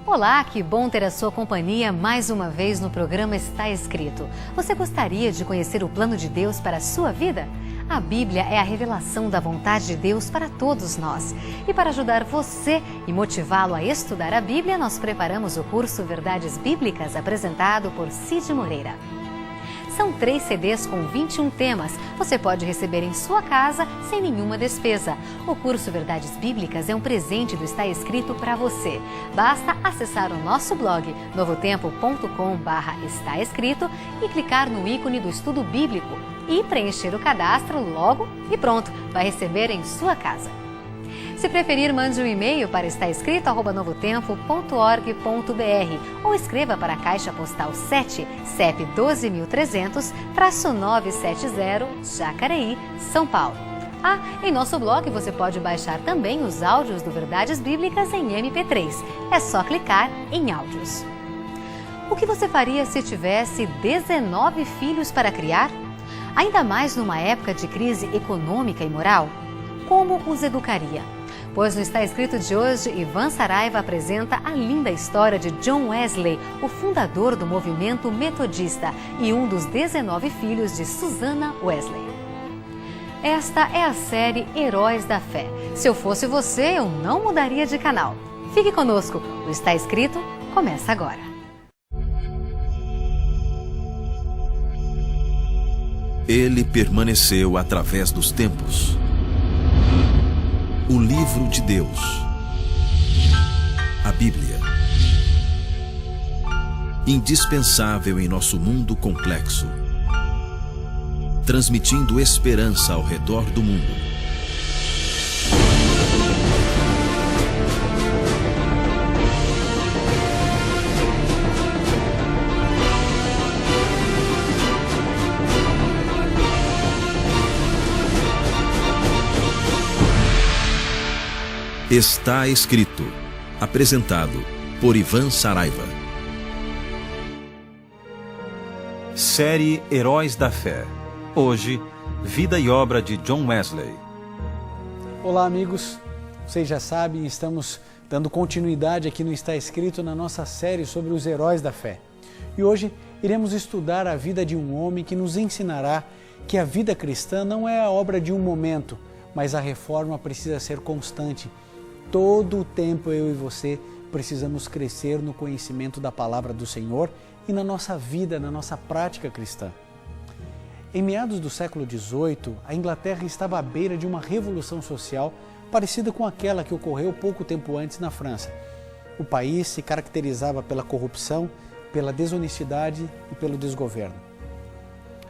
Olá, que bom ter a sua companhia mais uma vez no programa Está Escrito. Você gostaria de conhecer o plano de Deus para a sua vida? A Bíblia é a revelação da vontade de Deus para todos nós. E para ajudar você e motivá-lo a estudar a Bíblia, nós preparamos o curso Verdades Bíblicas, apresentado por Cid Moreira. São 3 CDs com 21 temas. Você pode receber em sua casa sem nenhuma despesa. O curso Verdades Bíblicas é um presente do Está Escrito para você. Basta acessar o nosso blog novotempo.com/está escrito e clicar no ícone do estudo bíblico e preencher o cadastro logo e pronto, vai receber em sua casa. Se preferir, mande um e-mail para estaescrito@novotempo.org.br ou escreva para a Caixa Postal 7, CEP 12.300-970, Jacareí, São Paulo. Em nosso blog você pode baixar também os áudios do Verdades Bíblicas em MP3. É só clicar em áudios. O que você faria se tivesse 19 filhos para criar? Ainda mais numa época de crise econômica e moral? Como os educaria? Pois no Está Escrito de hoje, Ivan Saraiva apresenta a linda história de John Wesley, o fundador do movimento metodista e um dos 19 filhos de Susanna Wesley. Esta é a série Heróis da Fé. Se eu fosse você, eu não mudaria de canal. Fique conosco, o Está Escrito começa agora. Ele permaneceu através dos tempos. O livro de Deus, a Bíblia, indispensável em nosso mundo complexo, transmitindo esperança ao redor do mundo. Está Escrito, apresentado por Ivan Saraiva. Série Heróis da Fé. Hoje, vida e obra de John Wesley. Olá, amigos. Vocês já sabem, estamos dando continuidade aqui no Está Escrito na nossa série sobre os heróis da fé. E hoje iremos estudar a vida de um homem que nos ensinará que a vida cristã não é a obra de um momento, mas a reforma precisa ser constante. Todo o tempo eu e você precisamos crescer no conhecimento da palavra do Senhor e na nossa vida, na nossa prática cristã. Em meados do século XVIII, a Inglaterra estava à beira de uma revolução social parecida com aquela que ocorreu pouco tempo antes na França. O país se caracterizava pela corrupção, pela desonestidade e pelo desgoverno.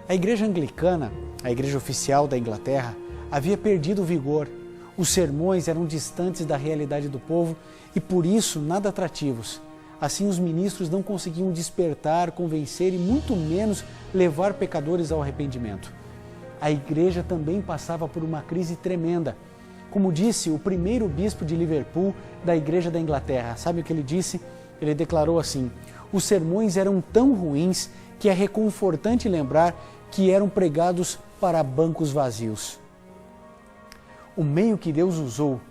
A igreja anglicana, a igreja oficial da Inglaterra, havia perdido o vigor. Os sermões eram distantes da realidade do povo e, por isso, nada atrativos. Assim, os ministros não conseguiam despertar, convencer e muito menos levar pecadores ao arrependimento. A igreja também passava por uma crise tremenda. Como disse o primeiro bispo de Liverpool da Igreja da Inglaterra, sabe o que ele disse? Ele declarou assim: os sermões eram tão ruins que é reconfortante lembrar que eram pregados para bancos vazios. O meio que Deus usou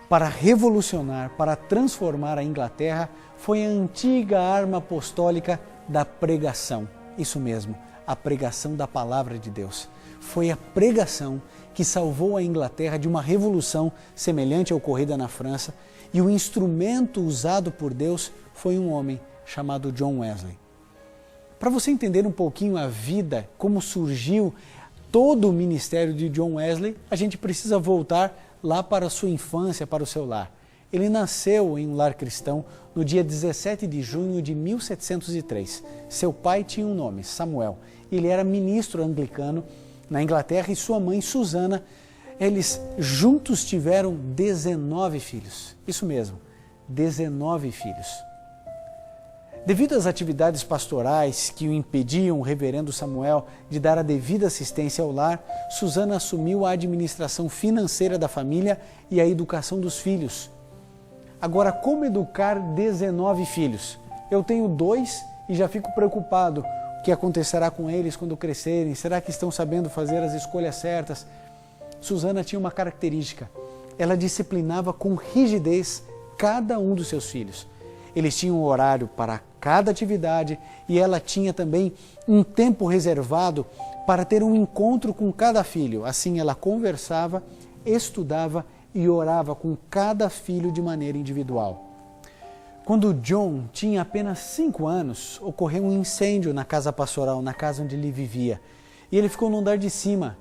para revolucionar, para transformar a Inglaterra, foi a antiga arma apostólica da pregação. Isso mesmo, a pregação da palavra de Deus. Foi a pregação que salvou a Inglaterra de uma revolução semelhante à ocorrida na França, e o instrumento usado por Deus foi um homem chamado John Wesley. Para você entender um pouquinho a vida, como surgiu todo o ministério de John Wesley, a gente precisa voltar lá para a sua infância, para o seu lar. Ele nasceu em um lar cristão no dia 17 de junho de 1703. Seu pai tinha um nome, Samuel. Ele era ministro anglicano na Inglaterra e sua mãe, Susanna, eles juntos tiveram 19 filhos. Isso mesmo, 19 filhos. Devido às atividades pastorais que o impediam o reverendo Samuel de dar a devida assistência ao lar, Susanna assumiu a administração financeira da família e a educação dos filhos. Agora, como educar 19 filhos? Eu tenho 2 e já fico preocupado. O que acontecerá com eles quando crescerem? Será que estão sabendo fazer as escolhas certas? Susanna tinha uma característica. Ela disciplinava com rigidez cada um dos seus filhos. Eles tinham um horário para cada atividade e ela tinha também um tempo reservado para ter um encontro com cada filho. Assim ela conversava, estudava e orava com cada filho de maneira individual. Quando John tinha apenas 5 anos, ocorreu um incêndio na casa pastoral, na casa onde ele vivia. E ele ficou no andar de cima.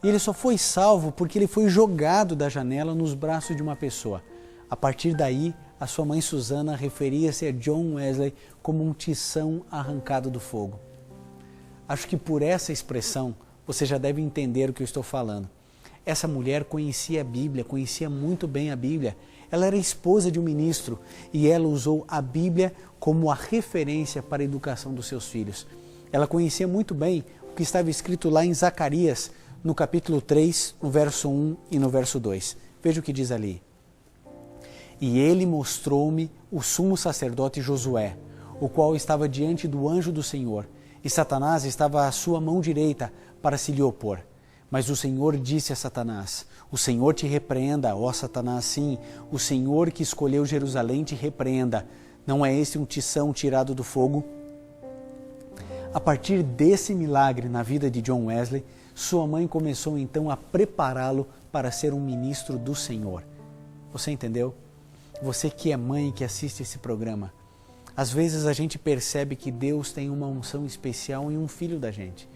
E ele só foi salvo porque ele foi jogado da janela nos braços de uma pessoa. A partir daí, a sua mãe Susana referia-se a John Wesley como um tição arrancado do fogo. Acho que por essa expressão você já deve entender o que eu estou falando. Essa mulher conhecia a Bíblia, conhecia muito bem a Bíblia. Ela era esposa de um ministro e ela usou a Bíblia como a referência para a educação dos seus filhos. Ela conhecia muito bem o que estava escrito lá em Zacarias, no capítulo 3, no verso 1 e no verso 2. Veja o que diz ali. E ele mostrou-me o sumo sacerdote Josué, o qual estava diante do anjo do Senhor, e Satanás estava à sua mão direita para se lhe opor. Mas o Senhor disse a Satanás, o Senhor te repreenda, ó Satanás, sim, o Senhor que escolheu Jerusalém te repreenda. Não é esse um tição tirado do fogo? A partir desse milagre na vida de John Wesley, sua mãe começou então a prepará-lo para ser um ministro do Senhor. Você entendeu? Você que é mãe e que assiste esse programa, às vezes a gente percebe que Deus tem uma unção especial em um filho da gente.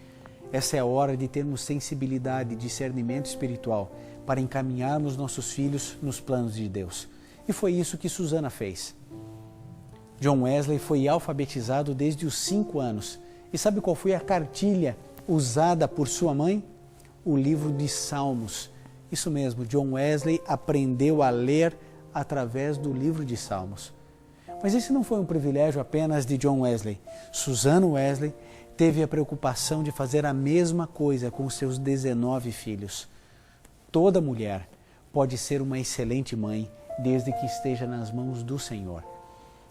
Essa é a hora de termos sensibilidade e discernimento espiritual para encaminharmos nossos filhos nos planos de Deus. E foi isso que Susana fez. John Wesley foi alfabetizado desde os 5 anos. E sabe qual foi a cartilha usada por sua mãe? O livro de Salmos. Isso mesmo, John Wesley aprendeu a ler através do livro de Salmos. Mas esse não foi um privilégio apenas de John Wesley. Susana Wesley teve a preocupação de fazer a mesma coisa com seus 19 filhos. Toda mulher pode ser uma excelente mãe desde que esteja nas mãos do Senhor.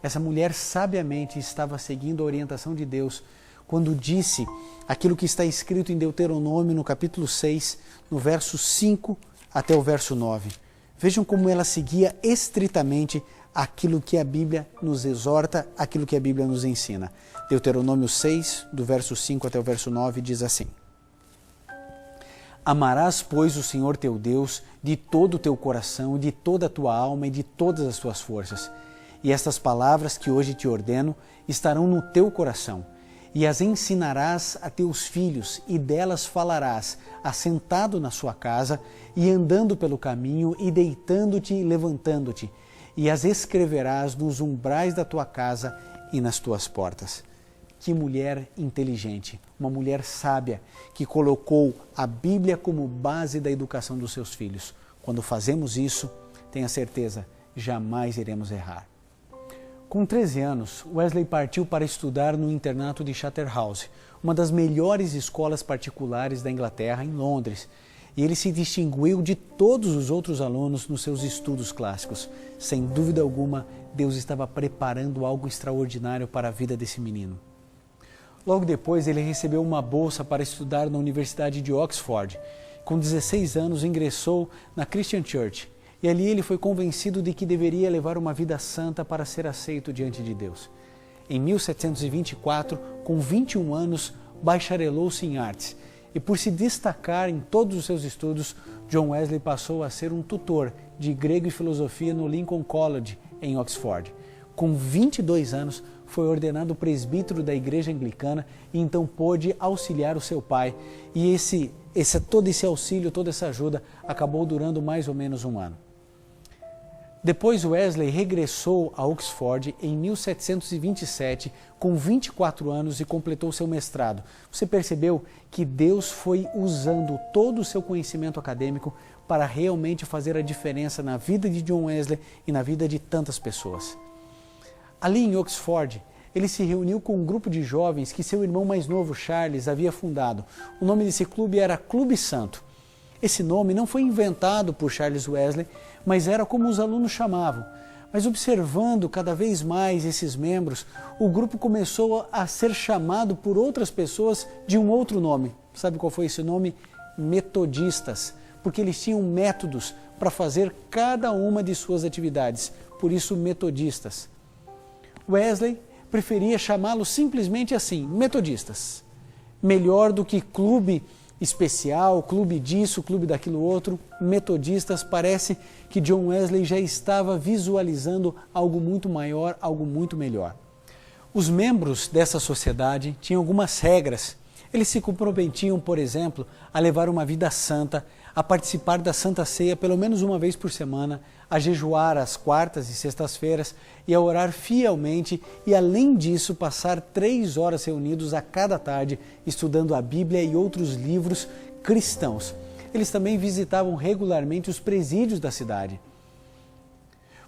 Essa mulher sabiamente estava seguindo a orientação de Deus quando disse aquilo que está escrito em Deuteronômio no capítulo 6, no verso 5 até o verso 9. Vejam como ela seguia estritamente aquilo que a Bíblia nos exorta, aquilo que a Bíblia nos ensina. Deuteronômio 6, do verso 5 até o verso 9, diz assim: Amarás, pois, o Senhor teu Deus de todo o teu coração, de toda a tua alma e de todas as tuas forças. E estas palavras que hoje te ordeno estarão no teu coração, e as ensinarás a teus filhos, e delas falarás, assentado na sua casa, e andando pelo caminho, e deitando-te e levantando-te, e as escreverás nos umbrais da tua casa e nas tuas portas. Que mulher inteligente, uma mulher sábia, que colocou a Bíblia como base da educação dos seus filhos. Quando fazemos isso, tenha certeza, jamais iremos errar. Com 13 anos, Wesley partiu para estudar no internato de Charterhouse, uma das melhores escolas particulares da Inglaterra, em Londres. E ele se distinguiu de todos os outros alunos nos seus estudos clássicos. Sem dúvida alguma, Deus estava preparando algo extraordinário para a vida desse menino. Logo depois, ele recebeu uma bolsa para estudar na Universidade de Oxford. Com 16 anos, ingressou na Christian Church. E ali ele foi convencido de que deveria levar uma vida santa para ser aceito diante de Deus. Em 1724, com 21 anos, bacharelou-se em artes. E por se destacar em todos os seus estudos, John Wesley passou a ser um tutor de grego e filosofia no Lincoln College, em Oxford. Com 22 anos, foi ordenado presbítero da igreja anglicana e então pôde auxiliar o seu pai. E todo esse auxílio, toda essa ajuda, acabou durando mais ou menos um ano. Depois Wesley regressou a Oxford em 1727, com 24 anos, e completou seu mestrado. Você percebeu que Deus foi usando todo o seu conhecimento acadêmico para realmente fazer a diferença na vida de John Wesley e na vida de tantas pessoas. Ali em Oxford, ele se reuniu com um grupo de jovens que seu irmão mais novo, Charles, havia fundado. O nome desse clube era Clube Santo. Esse nome não foi inventado por Charles Wesley, mas era como os alunos chamavam. Mas observando cada vez mais esses membros, o grupo começou a ser chamado por outras pessoas de um outro nome. Sabe qual foi esse nome? Metodistas, porque eles tinham métodos para fazer cada uma de suas atividades, por isso metodistas. Wesley preferia chamá-los simplesmente assim, metodistas. Melhor do que clube especial, clube disso, clube daquilo outro, metodistas. Parece que John Wesley já estava visualizando algo muito maior, algo muito melhor. Os membros dessa sociedade tinham algumas regras. Eles se comprometiam, por exemplo, a levar uma vida santa, a participar da Santa Ceia pelo menos uma vez por semana, a jejuar às quartas e sextas-feiras e a orar fielmente e, além disso, passar 3 horas reunidos a cada tarde estudando a Bíblia e outros livros cristãos. Eles também visitavam regularmente os presídios da cidade.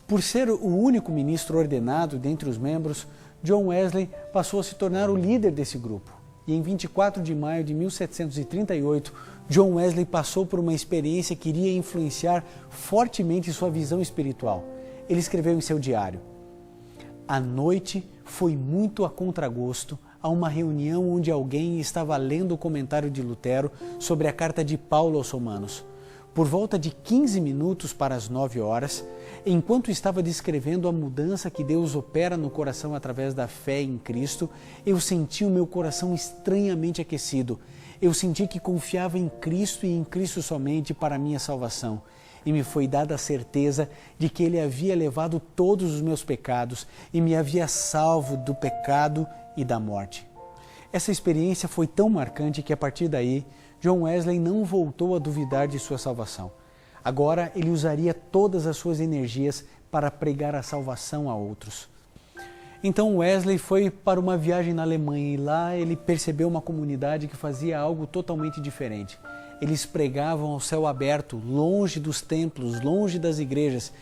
Por ser o único ministro ordenado dentre os membros, John Wesley passou a se tornar o líder desse grupo. E em 24 de maio de 1738, John Wesley passou por uma experiência que iria influenciar fortemente sua visão espiritual. Ele escreveu em seu diário: "A noite foi muito a contragosto a uma reunião onde alguém estava lendo o comentário de Lutero sobre a carta de Paulo aos Romanos. Por volta de 15 minutos para as 9 horas, enquanto estava descrevendo a mudança que Deus opera no coração através da fé em Cristo, eu senti o meu coração estranhamente aquecido. Eu senti que confiava em Cristo e em Cristo somente para a minha salvação. E me foi dada a certeza de que Ele havia levado todos os meus pecados e me havia salvo do pecado e da morte." Essa experiência foi tão marcante que, a partir daí, John Wesley não voltou a duvidar de sua salvação. Agora ele usaria todas as suas energias para pregar a salvação a outros. Então Wesley foi para uma viagem na Alemanha e lá ele percebeu uma comunidade que fazia algo totalmente diferente. Eles pregavam ao céu aberto, longe dos templos, longe das igrejas.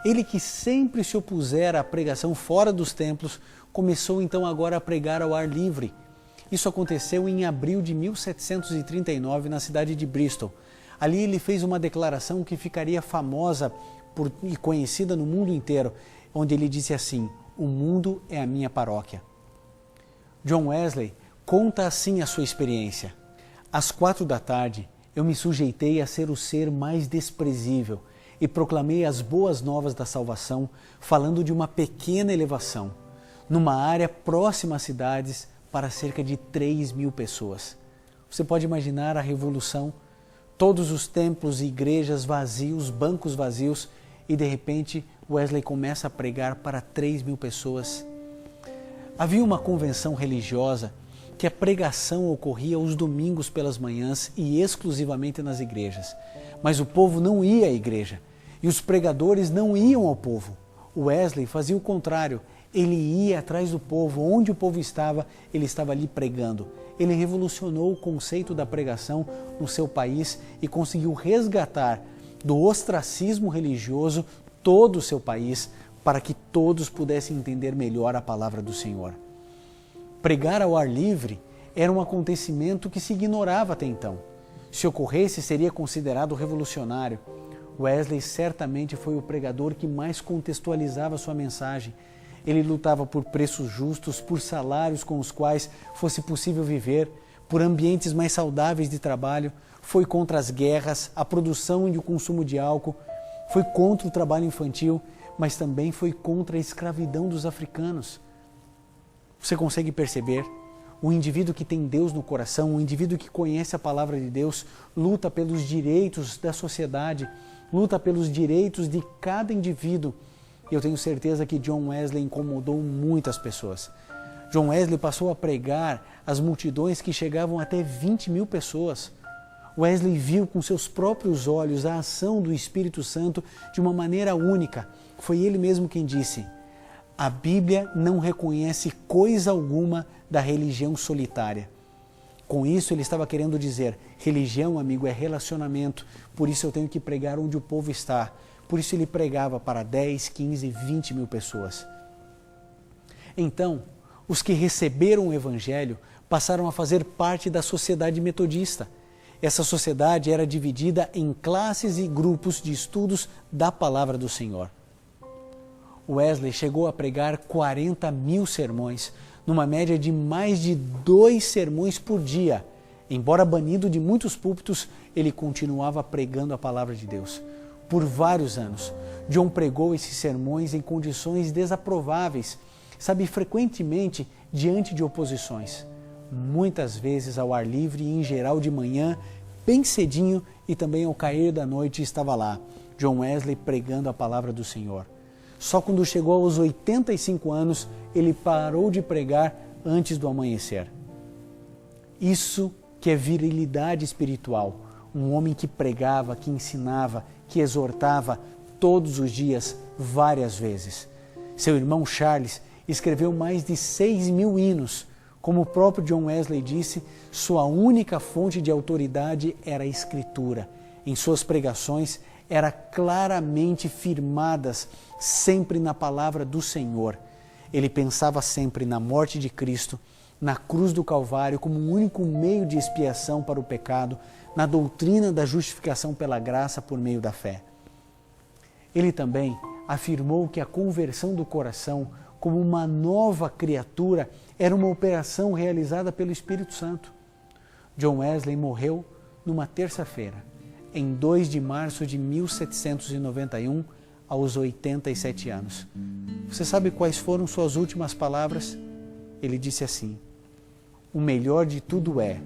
Ele, que sempre se opusera à pregação fora dos templos, começou então agora a pregar ao ar livre. Isso aconteceu em abril de 1739 na cidade de Bristol. Ali ele fez uma declaração que ficaria famosa e conhecida no mundo inteiro, onde ele disse assim: "O mundo é a minha paróquia." John Wesley conta assim a sua experiência: "Às 4 da tarde, eu me sujeitei a ser o ser mais desprezível e proclamei as boas novas da salvação, falando de uma pequena elevação, numa área próxima às cidades, para cerca de 3.000 pessoas. Você pode imaginar a revolução? Todos os templos e igrejas vazios, bancos vazios, e de repente Wesley começa a pregar para 3.000 pessoas. Havia uma convenção religiosa que a pregação ocorria aos domingos pelas manhãs e exclusivamente nas igrejas. Mas o povo não ia à igreja e os pregadores não iam ao povo. Wesley fazia o contrário. Ele ia atrás do povo, onde o povo estava, ele estava ali pregando. Ele revolucionou o conceito da pregação no seu país e conseguiu resgatar do ostracismo religioso todo o seu país para que todos pudessem entender melhor a palavra do Senhor. Pregar ao ar livre era um acontecimento que se ignorava até então. Se ocorresse, seria considerado revolucionário. Wesley certamente foi o pregador que mais contextualizava sua mensagem. Ele lutava por preços justos, por salários com os quais fosse possível viver, por ambientes mais saudáveis de trabalho, foi contra as guerras, a produção e o consumo de álcool, foi contra o trabalho infantil, mas também foi contra a escravidão dos africanos. Você consegue perceber? O indivíduo que tem Deus no coração, o indivíduo que conhece a palavra de Deus, luta pelos direitos da sociedade, luta pelos direitos de cada indivíduo. E eu tenho certeza que John Wesley incomodou muitas pessoas. John Wesley passou a pregar às multidões que chegavam até 20.000 pessoas. Wesley viu com seus próprios olhos a ação do Espírito Santo de uma maneira única. Foi ele mesmo quem disse: "A Bíblia não reconhece coisa alguma da religião solitária." Com isso ele estava querendo dizer: religião, amigo, é relacionamento. Por isso eu tenho que pregar onde o povo está. Por isso ele pregava para 10, 15, 20.000 pessoas. Então, os que receberam o Evangelho passaram a fazer parte da sociedade metodista. Essa sociedade era dividida em classes e grupos de estudos da palavra do Senhor. Wesley chegou a pregar 40.000 sermões, numa média de mais de 2 sermões por dia. Embora banido de muitos púlpitos, ele continuava pregando a palavra de Deus. Por vários anos, John pregou esses sermões em condições desaprováveis. sabe, frequentemente diante de oposições. Muitas vezes ao ar livre e em geral de manhã, bem cedinho e também ao cair da noite estava lá, John Wesley pregando a palavra do Senhor. Só quando chegou aos 85 anos, ele parou de pregar antes do amanhecer. Isso que é virilidade espiritual, um homem que pregava, que ensinava, que exortava todos os dias, várias vezes. Seu irmão Charles escreveu mais de 6.000 hinos. Como o próprio John Wesley disse, sua única fonte de autoridade era a Escritura. Em suas pregações, eram claramente firmadas sempre na palavra do Senhor. Ele pensava sempre na morte de Cristo, na cruz do Calvário como um único meio de expiação para o pecado, na doutrina da justificação pela graça por meio da fé. Ele também afirmou que a conversão do coração como uma nova criatura era uma operação realizada pelo Espírito Santo. John Wesley morreu numa terça-feira, em 2 de março de 1791, aos 87 anos. Você sabe quais foram suas últimas palavras? Ele disse assim: o melhor de tudo é,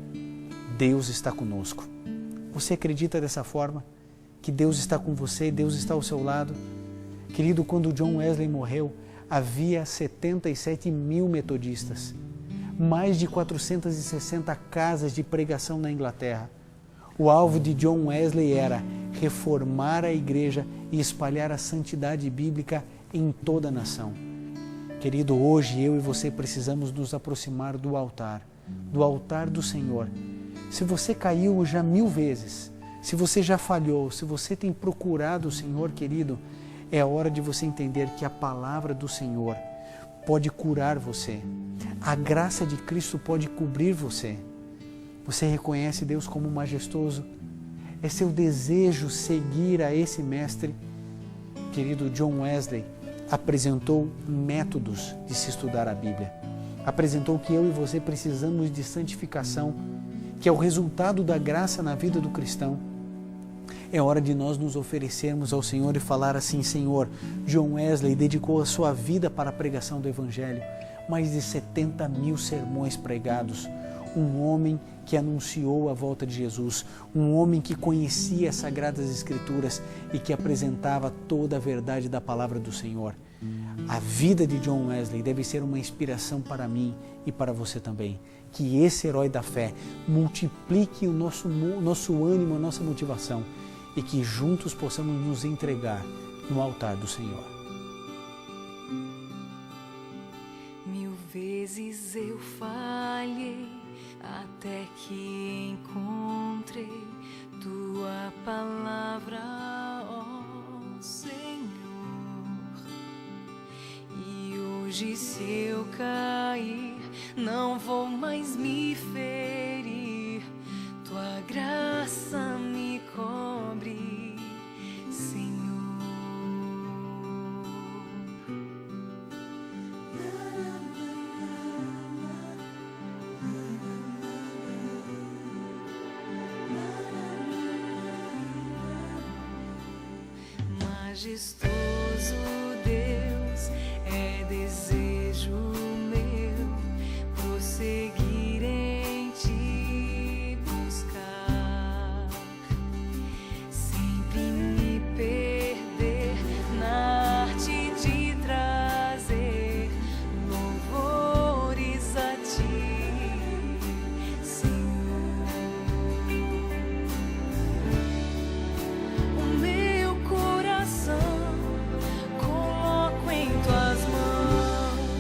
Deus está conosco. Você acredita dessa forma? Que Deus está com você, Deus está ao seu lado? Querido, quando John Wesley morreu, havia 77.000 metodistas, mais de 460 casas de pregação na Inglaterra. O alvo de John Wesley era reformar a igreja e espalhar a santidade bíblica em toda a nação. Querido, hoje eu e você precisamos nos aproximar do altar do Senhor. Se você caiu já 1000 vezes, se você já falhou, se você tem procurado o Senhor, querido, é hora de você entender que a palavra do Senhor pode curar você. A graça de Cristo pode cobrir você. Você reconhece Deus como majestoso? É seu desejo seguir a esse mestre? Querido, John Wesley apresentou métodos de se estudar a Bíblia. Apresentou que eu e você precisamos de santificação, que é o resultado da graça na vida do cristão. É hora de nós nos oferecermos ao Senhor e falar assim: Senhor, John Wesley dedicou a sua vida para a pregação do Evangelho, mais de 70.000 sermões pregados, um homem que anunciou a volta de Jesus, um homem que conhecia as Sagradas Escrituras e que apresentava toda a verdade da palavra do Senhor. A vida de John Wesley deve ser uma inspiração para mim e para você também. Que esse herói da fé multiplique o nosso ânimo, a nossa motivação e que juntos possamos nos entregar no altar do Senhor. 1000 vezes eu falhei até que encontrei Tua palavra, ó Senhor. E hoje, se eu cair, não vou mais me ferir. Tua graça me cobre, Senhor. Majestoso Deus, é desejo meu prosseguir em Ti, buscar, sempre me perder na arte de trazer louvores a Ti, Senhor. O meu coração coloco em Tuas mãos.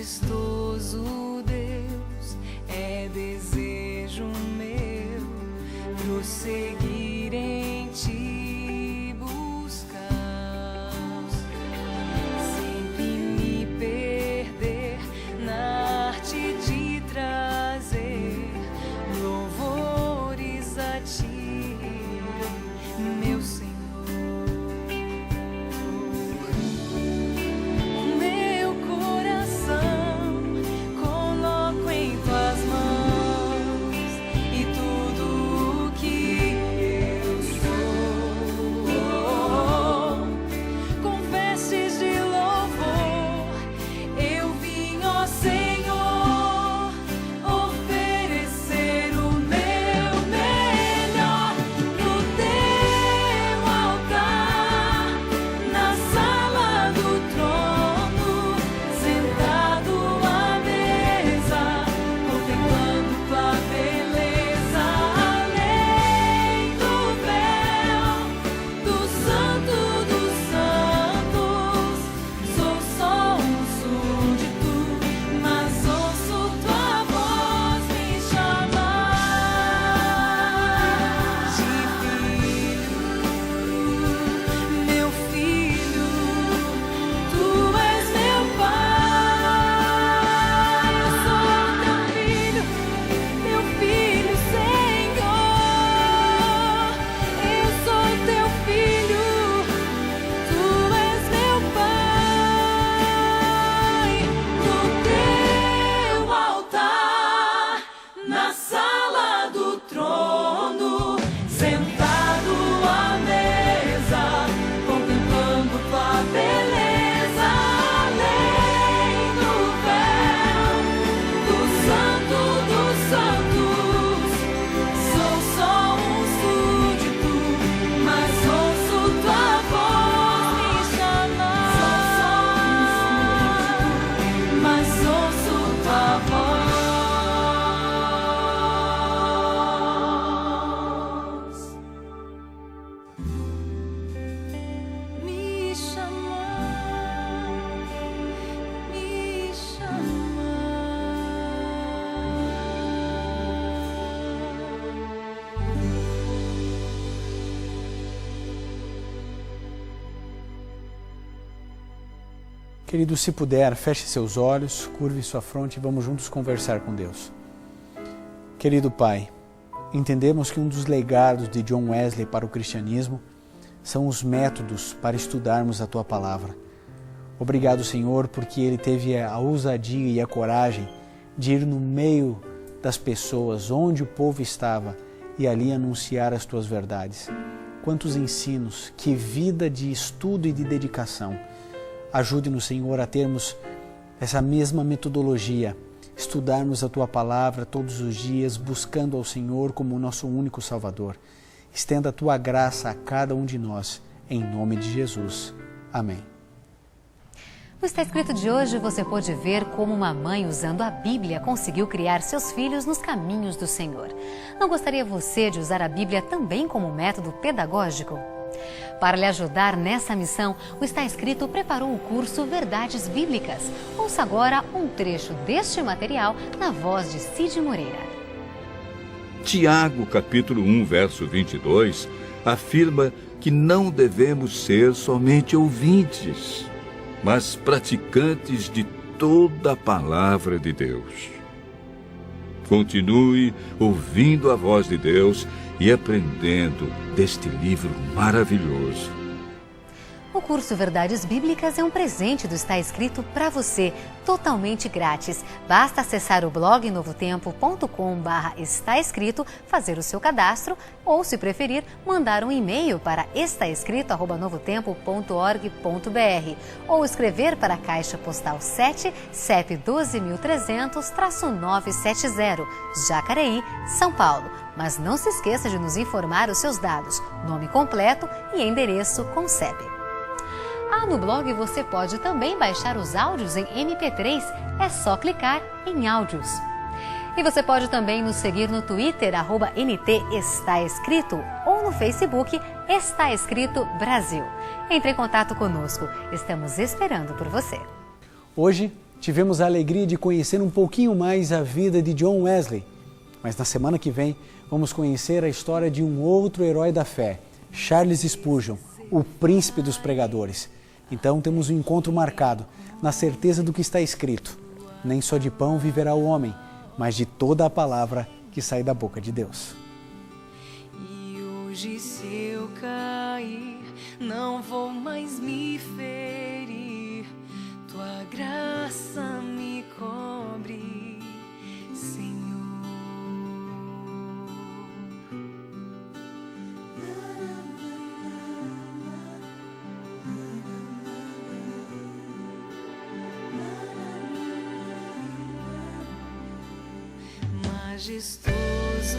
majestoso Deus, é desejo meu prosseguir em Ti buscar, sempre me perder na arte de trazer louvores a Ti, meu Senhor. Querido, se puder, feche seus olhos, curve sua fronte e vamos juntos conversar com Deus. Querido Pai, entendemos que um dos legados de John Wesley para o cristianismo são os métodos para estudarmos a Tua Palavra. Obrigado, Senhor, porque ele teve a ousadia e a coragem de ir no meio das pessoas, onde o povo estava, e ali anunciar as Tuas verdades. Quantos ensinos, que vida de estudo e de dedicação. Ajude-nos, Senhor, a termos essa mesma metodologia, estudarmos a Tua Palavra todos os dias, buscando ao Senhor como o nosso único Salvador. Estenda a Tua graça a cada um de nós, em nome de Jesus. Amém. No Está Escrito de hoje, você pôde ver como uma mãe, usando a Bíblia, conseguiu criar seus filhos nos caminhos do Senhor. Não gostaria você de usar a Bíblia também como método pedagógico? Para lhe ajudar nessa missão, o Está Escrito preparou o curso Verdades Bíblicas. Ouça agora um trecho deste material na voz de Cid Moreira. Tiago, capítulo 1, verso 22, afirma que não devemos ser somente ouvintes, mas praticantes de toda a palavra de Deus. Continue ouvindo a voz de Deus e aprendendo deste livro maravilhoso. O curso Verdades Bíblicas é um presente do Está Escrito para você, totalmente grátis. Basta acessar o blog novotempo.com/está escrito, fazer o seu cadastro ou, se preferir, mandar um e-mail para estaescrito@novotempo.org.br ou escrever para a Caixa Postal 7, CEP 12.300-970, Jacareí, São Paulo. Mas não se esqueça de nos informar os seus dados, nome completo e endereço com CEP. No blog você pode também baixar os áudios em MP3, é só clicar em áudios. E você pode também nos seguir no Twitter, @NT Está Escrito, ou no Facebook Está Escrito Brasil. Entre em contato conosco, estamos esperando por você. Hoje tivemos a alegria de conhecer um pouquinho mais a vida de John Wesley. Mas na semana que vem, vamos conhecer a história de um outro herói da fé, Charles Spurgeon, o príncipe dos pregadores. Então temos um encontro marcado, na certeza do que está escrito. Nem só de pão viverá o homem, mas de toda a palavra que sai da boca de Deus. E hoje se eu cair, não vou mais me ferir. Tua graça me cobre, Senhor. Majestoso